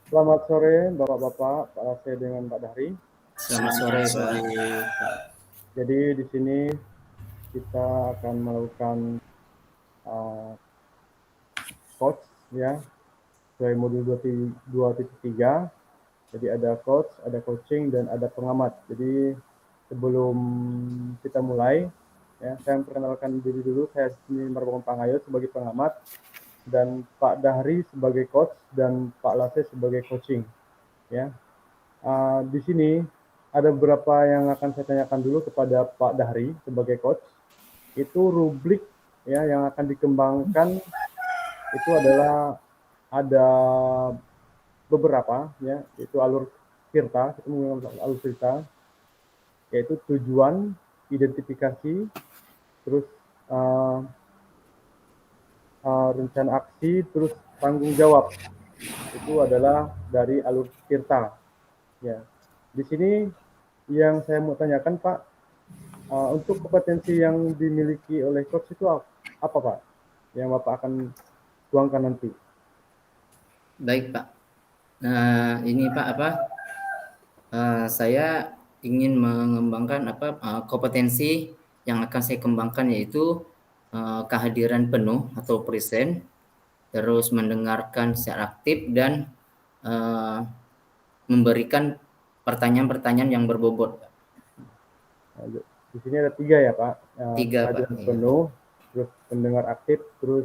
Selamat sore Bapak-bapak, saya dengan Pak Dahri. Selamat sore, Selamat Pak. sore, Pak. Jadi di sini kita akan melakukan coach ya, sesuai modul 2.3. Jadi ada coach, ada coaching, dan ada pengamat. Jadi sebelum kita mulai, ya, saya memperkenalkan diri dulu. Saya sini merupakan Pangayo sebagai pengamat, dan Pak Dahri sebagai coach, dan Pak Lase sebagai coaching. Ya, di sini ada beberapa yang akan saya tanyakan dulu kepada Pak Dahri sebagai coach. Itu rubrik ya yang akan dikembangkan itu adalah ada beberapa ya, itu alur Tirta, kita menggunakan alur Tirta, yaitu tujuan, identifikasi, terus rencana aksi, terus tanggung jawab. Itu adalah dari alur Tirta. Ya, di sini yang saya mau tanyakan Pak, untuk kompetensi yang dimiliki oleh coach itu apa Pak? Yang Bapak akan tuangkan nanti. Baik, Pak. Nah, ini Pak saya ingin mengembangkan kompetensi yang akan saya kembangkan, yaitu kehadiran penuh atau present, terus mendengarkan secara aktif dan memberikan pertanyaan-pertanyaan yang berbobot, Pak. Di sini ada 3 ya Pak, 3, Pak. kehadiran Iya. penuh, terus pendengar aktif, terus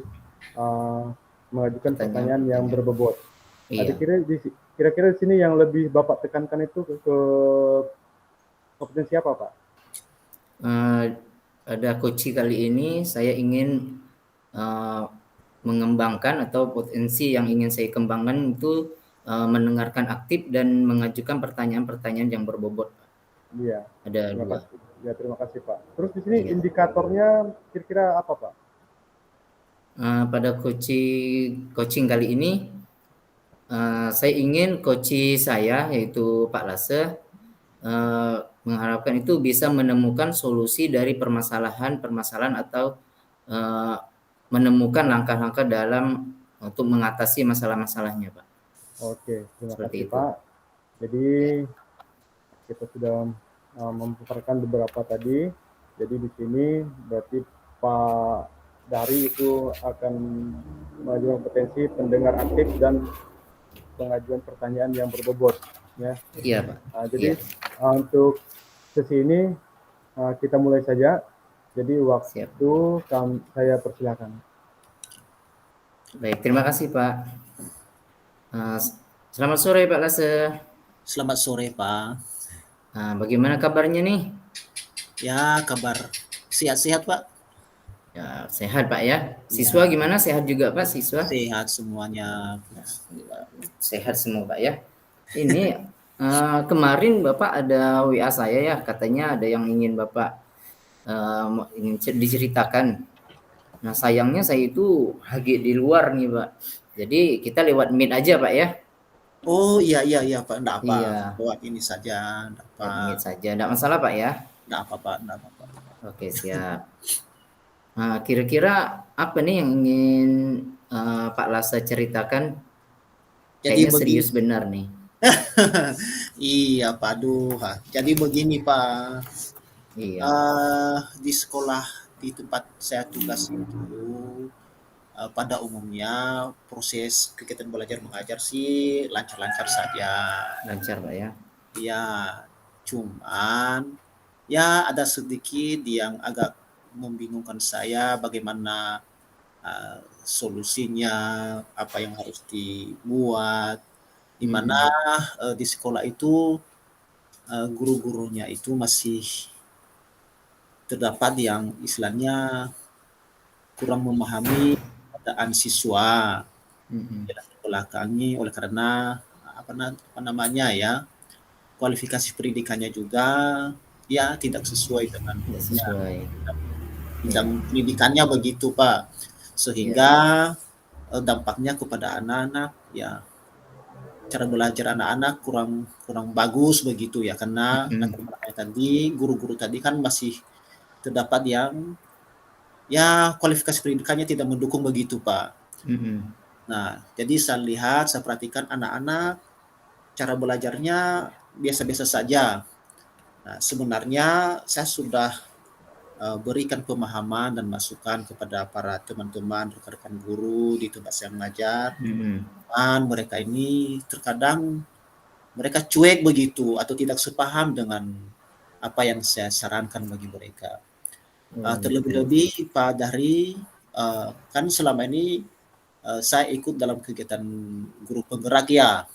mengajukan pertanyaan yang berbobot. Iya. Kira-kira di sini yang lebih Bapak tekankan itu ke kompetensi apa Pak? Pada coaching kali ini saya ingin mengembangkan atau potensi yang ingin saya kembangkan itu mendengarkan aktif dan mengajukan pertanyaan-pertanyaan yang berbobot. Iya. Ada Terima 2. kasih. Ya, terima kasih Pak. Terus di sini Iya. indikatornya kira-kira apa Pak? Pada coaching kali ini saya ingin coach saya yaitu Pak Lase mengharapkan itu bisa menemukan solusi dari permasalahan atau menemukan langkah-langkah dalam untuk mengatasi masalah-masalahnya, Pak. Oke, terima Seperti kasih itu. Pak. Jadi kita sudah memaparkan beberapa tadi. Jadi di sini berarti Pak Dari itu akan mengajukan potensi pendengar aktif dan pengajuan pertanyaan yang berbobot. Ya. Iya, Pak. Jadi Iya. untuk sesi ini kita mulai saja. Jadi waktu Siap. saya persilakan. Baik, terima kasih Pak. Selamat sore Pak Lase. Selamat sore, Pak. Bagaimana kabarnya nih? Ya, kabar sehat-sehat, Pak. Ya, sehat Pak ya. Siswa gimana? Sehat juga Pak siswa? Sehat semuanya. Sehat semua Pak ya. Ini kemarin Bapak ada WA saya ya, katanya ada yang ingin Bapak ingin diceritakan. Nah, sayangnya saya itu lagi di luar nih Pak. Jadi kita lewat Meet aja Pak ya. Oh, iya, Pak. Enggak apa. Iya, Buat ini saja, enggak apa. lewat Meet saja. Enggak masalah Pak ya. Enggak apa, Pak. Enggak apa. Oke, siap. Nah, kira-kira apa nih yang ingin Pak Lasa ceritakan? Jadi Kayaknya begini. serius benar nih. Iya, Pak. Aduh. Jadi begini, Pak. Iya. Di sekolah di tempat saya tugas itu pada umumnya proses kegiatan belajar mengajar sih lancar-lancar saja. Lancar Pak ya. Ya, cuman ya ada sedikit yang agak membingungkan saya bagaimana solusinya, apa yang harus dibuat, di mana di sekolah itu guru-gurunya itu masih terdapat yang istilahnya kurang memahami keadaan siswa dan terbelakangi oleh karena apa namanya ya kualifikasi pendidikannya juga ya tidak sesuai dengan Tidak sesuai. bidang pendidikannya begitu Pak, sehingga dampaknya kepada anak-anak ya cara belajar anak-anak kurang bagus begitu ya karena tadi guru-guru tadi kan masih terdapat yang ya kualifikasi pendidikannya tidak mendukung begitu Pak. Nah jadi saya perhatikan anak-anak cara belajarnya biasa-biasa saja. Nah, sebenarnya saya sudah berikan pemahaman dan masukan kepada para teman-teman, rekan-rekan guru di tempat saya mengajar. Dan mereka ini terkadang mereka cuek begitu atau tidak sepaham dengan apa yang saya sarankan bagi mereka. Terlebih-lebih Pak Dahri, kan selama ini saya ikut dalam kegiatan guru penggerak ya.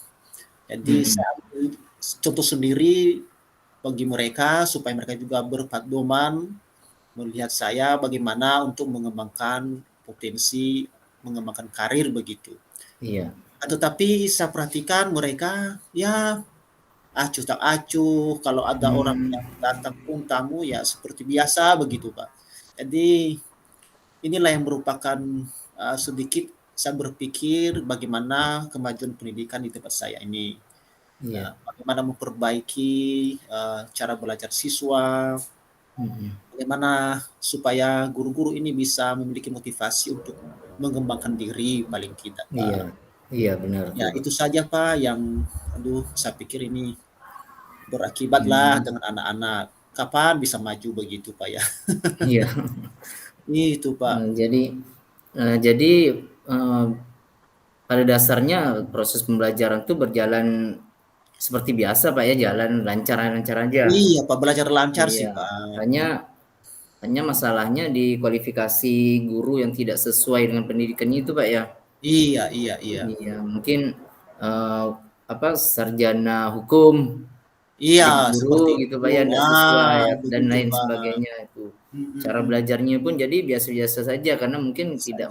Jadi saya ambil contoh sendiri bagi mereka supaya mereka juga berpedoman melihat saya bagaimana untuk mengembangkan potensi, mengembangkan karir begitu. Iya. Tetapi saya perhatikan mereka ya acuh tak acuh, kalau ada orang yang datang pun tamu ya seperti biasa begitu Pak. Jadi inilah yang merupakan sedikit saya berpikir bagaimana kemajuan pendidikan di tempat saya ini. Iya. Bagaimana memperbaiki cara belajar siswa, bagaimana supaya guru-guru ini bisa memiliki motivasi untuk mengembangkan diri paling tidak Pak. Iya. Iya benar. Ya itu saja Pak yang saya pikir ini berakibat lah dengan anak-anak. Kapan bisa maju begitu Pak ya? Iya. Itu Pak. Jadi pada dasarnya proses pembelajaran itu berjalan seperti biasa Pak ya, jalan lancar-lancar aja. Iya Pak, belajar lancar sih Iya. Pak. Hanya masalahnya di kualifikasi guru yang tidak sesuai dengan pendidikannya itu Pak ya. Iya. Iya, mungkin sarjana hukum Iya, jadi seperti guru gitu Pak ya, itu. tidak sesuai dan Begitu lain Pak. sebagainya itu. Cara belajarnya pun jadi biasa-biasa saja karena mungkin tidak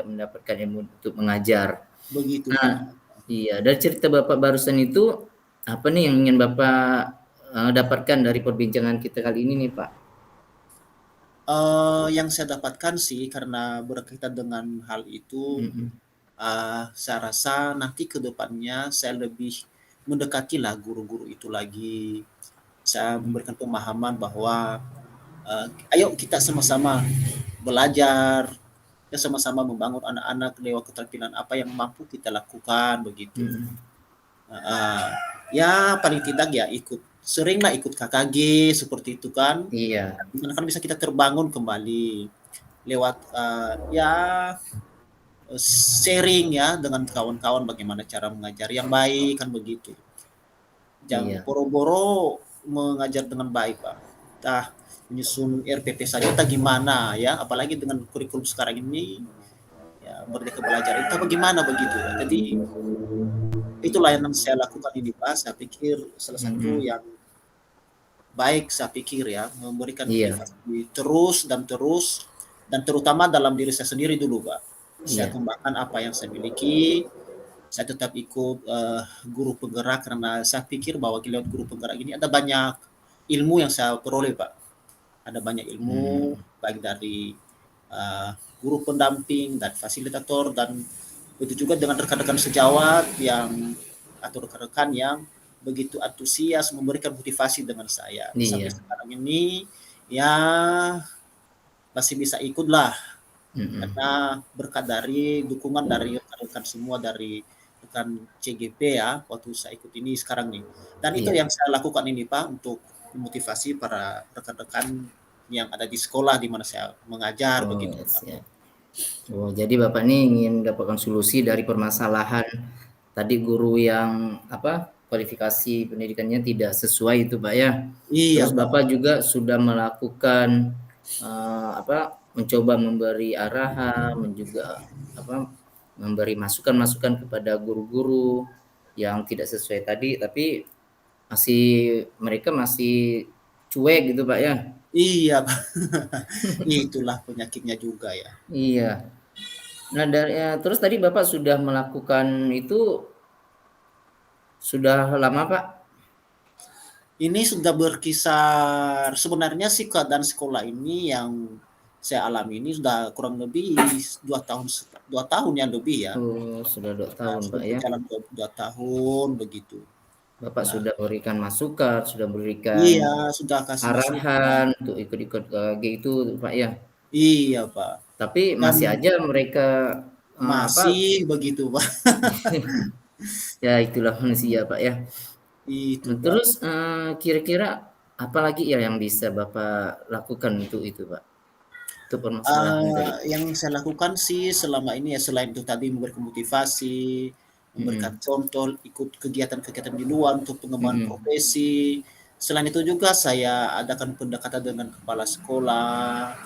mendapatkan ilmu untuk mengajar. Begitu Nah, Pak. iya, dari cerita Bapak barusan itu apa nih yang ingin Bapak dapatkan dari perbincangan kita kali ini nih Pak? Yang saya dapatkan sih karena berkaitan dengan hal itu, saya rasa nanti ke depannya saya lebih mendekatilah guru-guru itu lagi. Saya memberikan pemahaman bahwa ayo kita sama-sama belajar, ya sama-sama membangun anak-anak lewat keterampilan apa yang mampu kita lakukan begitu. Ya paling tidak ya seringlah ikut KKG seperti itu kan. Iya. Dimana kan bisa kita terbangun kembali lewat sharing ya dengan kawan-kawan bagaimana cara mengajar yang baik kan begitu. Jangan boro-boro mengajar dengan baik Pak. Menyusun RPP saja kita gimana ya, apalagi dengan kurikulum sekarang ini ya Merdeka Belajar itu bagaimana begitu. Jadi itulah yang saya lakukan ini Pak. Saya pikir salah satu yang baik saya pikir ya memberikan motivasi terus dan terutama dalam diri saya sendiri dulu Pak. Saya kembangkan apa yang saya miliki. Saya tetap ikut guru penggerak karena saya pikir bahwa lewat guru penggerak ini ada banyak ilmu yang saya peroleh Pak. Ada banyak ilmu baik dari guru pendamping dan fasilitator dan begitu juga dengan rekan-rekan sejawat atau rekan-rekan yang begitu antusias memberikan motivasi dengan saya. Sampai sekarang ini ya masih bisa ikutlah karena berkat dari dukungan dari rekan-rekan semua, dari rekan CGP ya waktu saya ikut ini sekarang nih. Dan itu yang saya lakukan ini Pak untuk memotivasi para rekan-rekan yang ada di sekolah di mana saya mengajar begitu Pak. Jadi Bapak ini ingin mendapatkan solusi dari permasalahan tadi guru yang kualifikasi pendidikannya tidak sesuai itu Pak ya. Iya, Terus Bapak juga sudah melakukan mencoba memberi arahan, memberi masukan-masukan kepada guru-guru yang tidak sesuai tadi, tapi mereka masih cuek gitu Pak ya. Iya Pak. Itulah penyakitnya juga ya. Iya. Nah terus tadi Bapak sudah melakukan itu sudah lama Pak? Ini sudah berkisar, sebenarnya sih keadaan sekolah ini yang saya alami ini sudah kurang lebih 2 tahun yang lebih ya. Sudah 2 tahun Pak ya. Jalan 2 tahun begitu. Bapak sudah berikan masukan, sudah berikan sudah kasih arahan untuk ikut-ikut KKG itu Pak ya. Iya Pak. Tapi masih aja mereka masih begitu Pak. Ya itulah manusia Pak ya. Itu Pak. Terus kira-kira apa lagi ya yang bisa Bapak lakukan untuk itu Pak? Untuk permasalahan tadi. Yang saya lakukan sih selama ini ya selain itu tadi memberikan motivasi, memberikan Mm-mm. contoh, ikut kegiatan-kegiatan di luar untuk pengembangan Mm-mm. profesi. Selain itu juga saya adakan pendekatan dengan kepala sekolah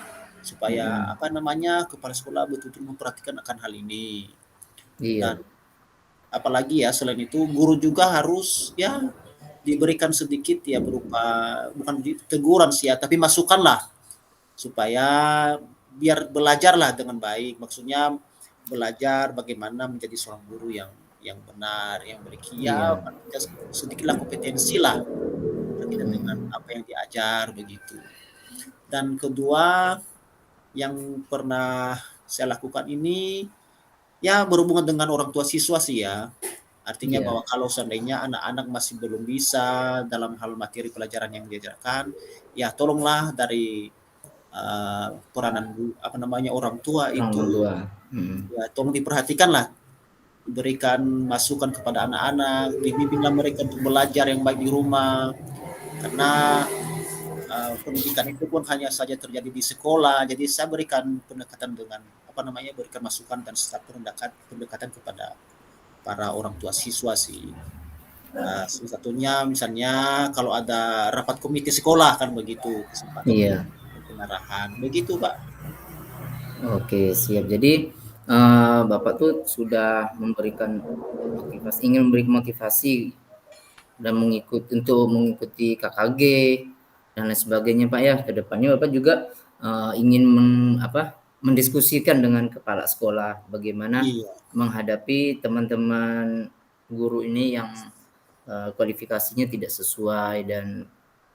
supaya Mm-mm. apa namanya kepala sekolah betul-betul memperhatikan akan hal ini. Iya. Dan apalagi ya selain itu guru juga harus ya diberikan sedikit ya berupa bukan teguran sih ya tapi masukan lah supaya biar belajarlah dengan baik. Maksudnya belajar bagaimana menjadi seorang guru yang benar, yang memiliki ya Iya. sedikitlah kompetensi lah berkaitan dengan Mm-mm. apa yang diajar begitu. Dan kedua yang pernah saya lakukan ini ya berhubungan dengan orang tua siswa sih ya. Artinya Iya. bahwa kalau seandainya anak-anak masih belum bisa dalam hal materi pelajaran yang diajarkan, ya tolonglah dari peranan apa namanya orang tua Orang itu tua. Mm. ya tolong diperhatikanlah, berikan masukan kepada anak-anak, dibimbinglah mereka untuk belajar yang baik di rumah karena pendidikan itu pun hanya saja terjadi di sekolah. Jadi saya berikan pendekatan dengan apa namanya berikan masukan dan pendekatan kepada para orang tua siswa sih. Salah satunya misalnya kalau ada rapat komite sekolah kan begitu kesempatan untuk Iya. pengarahan begitu Pak. Oke, siap. Jadi Bapak tuh sudah memberikan motivasi, ingin memberi motivasi dan untuk mengikuti KKG dan lain sebagainya Pak ya. Kedepannya Bapak juga ingin mendiskusikan dengan kepala sekolah bagaimana Iya, menghadapi teman-teman guru ini yang kualifikasinya tidak sesuai dan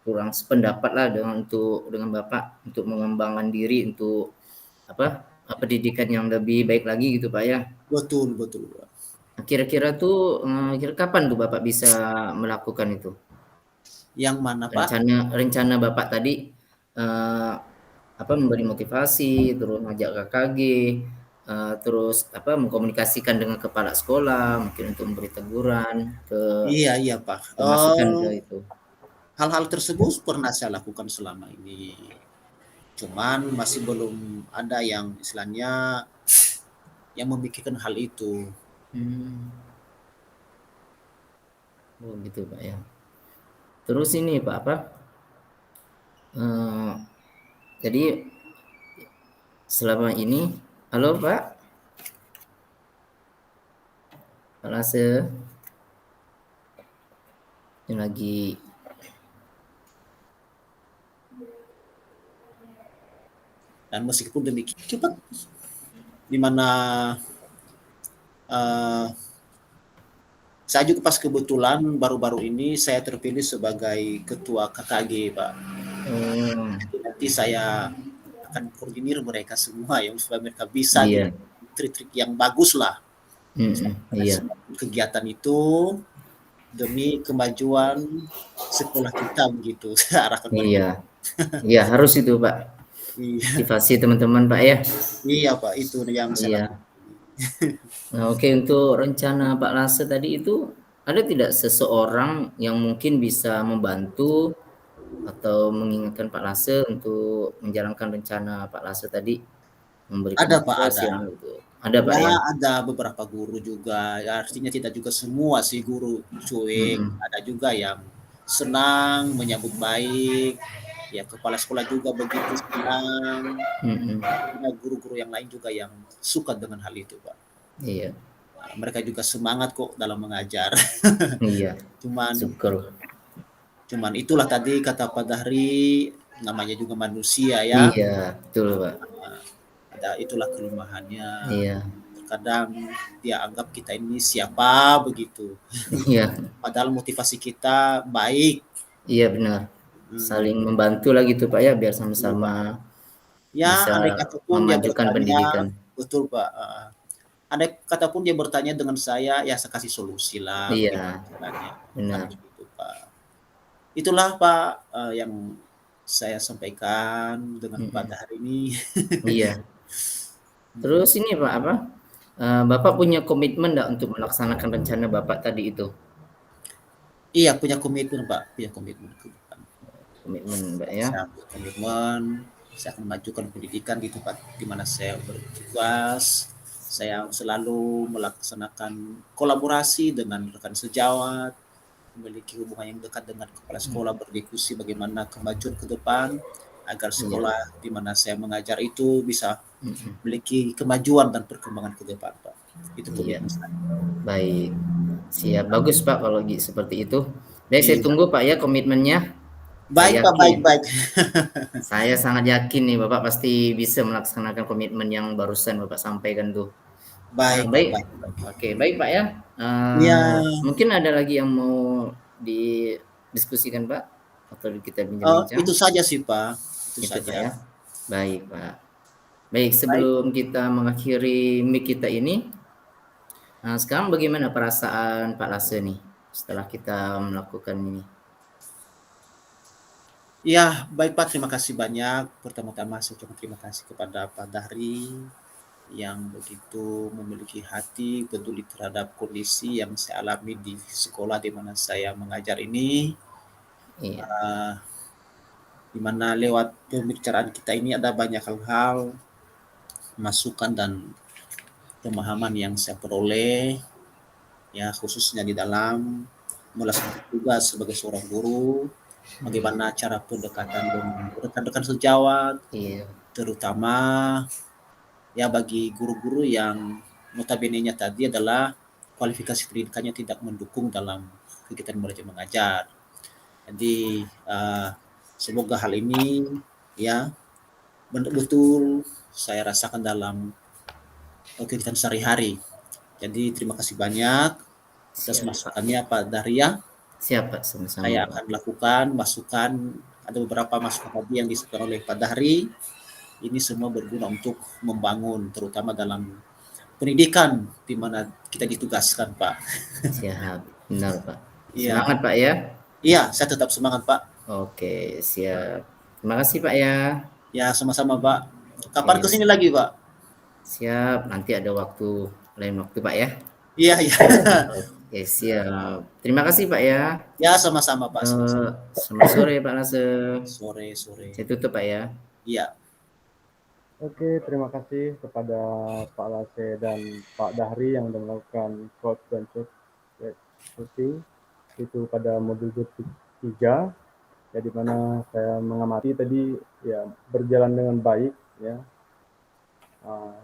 kurang sependapat lah dengan Bapak untuk mengembangkan diri untuk pendidikan yang lebih baik lagi gitu Pak ya. betul betul Pak. Kira-kira tuh kira kapan tuh Bapak bisa melakukan itu? Yang mana Pak? Rencana rencana Bapak tadi memberi motivasi, terus ngajak KKG, terus mengkomunikasikan dengan kepala sekolah, mungkin untuk memberi teguran Iya iya Pak. masukan ke itu. Hal-hal tersebut pernah saya lakukan selama ini. Cuman masih belum ada yang istilahnya yang memikirkan hal itu. Hmm. Oh gitu Pak ya. Terus ini Pak eh, jadi selama ini, halo Pak, Pak Lase, ini lagi Dan meskipun demikian cepat di mana uh, saya juga pas kebetulan baru-baru ini saya terpilih sebagai ketua KKG Pak. Nanti saya akan koordinir mereka semua ya supaya mereka bisa iya. gitu trik-trik yang bagus lah Iya. kegiatan itu demi kemajuan sekolah kita begitu saya arahkan mereka. Iya. Iya harus itu Pak. Iya. Motivasi teman-teman Pak ya. Iya Pak itu yang saya Iya. Nah, oke untuk rencana Pak Lase tadi itu ada tidak seseorang yang mungkin bisa membantu atau mengingatkan Pak Lase untuk menjalankan rencana Pak Lase tadi memberikan ada Pak motivasi ada. itu. Ada Pak Ya ya. ada beberapa guru juga ya, artinya tidak juga semua sih guru cuek, ada juga yang senang menyambut baik ya kepala sekolah juga begitu senang. Ada guru-guru yang lain juga yang suka dengan hal itu Pak. Iya. Mereka juga semangat kok dalam mengajar. Iya. cuman Syukur. cuman itulah tadi kata Pak Dahri namanya juga manusia ya. Iya, betul Pak. Ada itulah kelemahannya. Iya. Kadang dia anggap kita ini siapa begitu. Iya. Padahal motivasi kita baik. Iya benar. Saling membantu lah gitu Pak ya biar sama-sama Ya, bisa andai kata pun dia memajukan bertanya, pendidikan. betul Pak. Andai kata pun dia bertanya dengan saya, ya saya kasih solusi lah. Iya, Bukan benar. begitu Pak. Itulah Pak yang saya sampaikan dengan pada hari ini. Iya. Terus ini Pak Bapak punya komitmen nggak untuk melaksanakan rencana Bapak tadi itu? Iya, punya komitmen Pak, punya komitmen ke depan. Komitmen, Mbak ya. Saya komitmen, saya akan memajukan pendidikan di tempat di mana saya bertugas. Saya selalu melaksanakan kolaborasi dengan rekan sejawat, memiliki hubungan yang dekat dengan kepala sekolah, berdiskusi bagaimana kemajuan ke depan agar Iya. sekolah di mana saya mengajar itu bisa Mm-mm. memiliki kemajuan dan perkembangan ke depan, Pak. Itu Iya. komitmen saya. Baik. Siap. Bagus, Pak, kalau seperti itu. Baik, saya Iya. tunggu, Pak ya, komitmennya. Baik, Saya Pak, baik, yakin, baik. saya sangat yakin nih Bapak pasti bisa melaksanakan komitmen yang barusan Bapak sampaikan tuh. Baik, Pak, Baik. baik, baik. Oke, baik Pak ya. Iya, Mungkin ada lagi yang mau didiskusikan Pak? Atau kita bincang-bincang? itu saja sih, Pak. Itu Itu Pak saja. ya. Baik Pak. Baik, Baik. sebelum kita mengakhiri mic kita ini, sekarang bagaimana perasaan Pak Lase nih setelah kita melakukan ini? Ya, baik Pak, terima kasih banyak. Pertama-tama saya ucapkan terima kasih kepada Pak Dahri yang begitu memiliki hati peduli terhadap kondisi yang saya alami di sekolah di mana saya mengajar ini. Iya, Eh, di mana lewat pembicaraan kita ini ada banyak hal-hal, masukan dan pemahaman yang saya peroleh, ya khususnya di dalam melaksanakan tugas sebagai seorang guru, bagaimana cara pendekatan dengan rekan-rekan sejawat, iya, terutama ya bagi guru-guru yang notabene-nya tadi adalah kualifikasi pendidikannya tidak mendukung dalam kegiatan belajar mengajar. Jadi semoga hal ini ya betul-betul saya rasakan dalam kegiatan sehari-hari. Jadi terima kasih banyak atas siap Pak. masukannya Pak Daria. Siap Pak, sama-sama Saya Pak. akan melakukan masukan, ada beberapa masukan tadi yang disebutkan oleh Pak Dahri. Ini semua berguna untuk membangun terutama dalam pendidikan di mana kita ditugaskan, Pak. Siap, benar Pak. Iya, Semangat Pak ya. iya, saya tetap semangat, Pak. Oke, siap. Terima kasih Pak ya. Ya, sama-sama, Pak. Kapan Oke, kesini lagi, Pak? siap. Nanti ada lain waktu Pak ya. Iya, iya. Oke, siap. Terima kasih Pak ya. Ya, sama-sama, Pak. Sama-sama. Selamat sore Pak Lase. Sore, sore. Saya tutup Pak ya. Iya. Oke, terima kasih kepada Pak Lase dan Pak Dahri yang sudah melakukan coach dan coaching itu pada modul 3, ya di mana saya mengamati tadi ya berjalan dengan baik ya,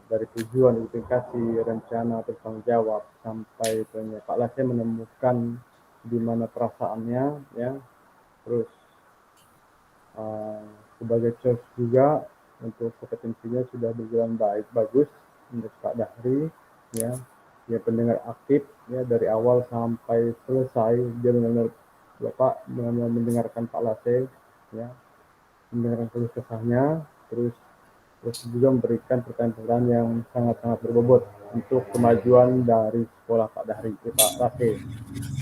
dari tujuan, identifikasi, rencana, bertanggung jawab sampai Pak Lase menemukan di mana perasaannya ya, terus sebagai coach juga untuk kompetensinya sudah berjalan bagus untuk Pak Dahri ya, dia pendengar aktif ya dari awal sampai selesai, dia benar-benar Bapak benar-benar mendengarkan Pak Lase ya, mendengarkan keluh kesahnya, terus juga memberikan pertanyaan-pertanyaan yang sangat-sangat berbobot untuk kemajuan dari sekolah Pak Dahri, Pak Lase.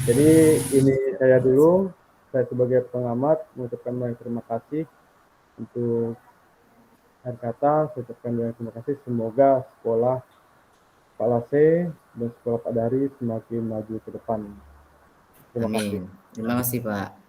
Jadi ini saya dulu, saya sebagai pengamat mengucapkan banyak terima kasih untuk akhir kata. Saya ucapkan banyak terima kasih. Semoga sekolah Pak Lase dan sekolah Pak Dahri semakin maju ke depan. Terima kasih. Amin. Terima kasih Pak.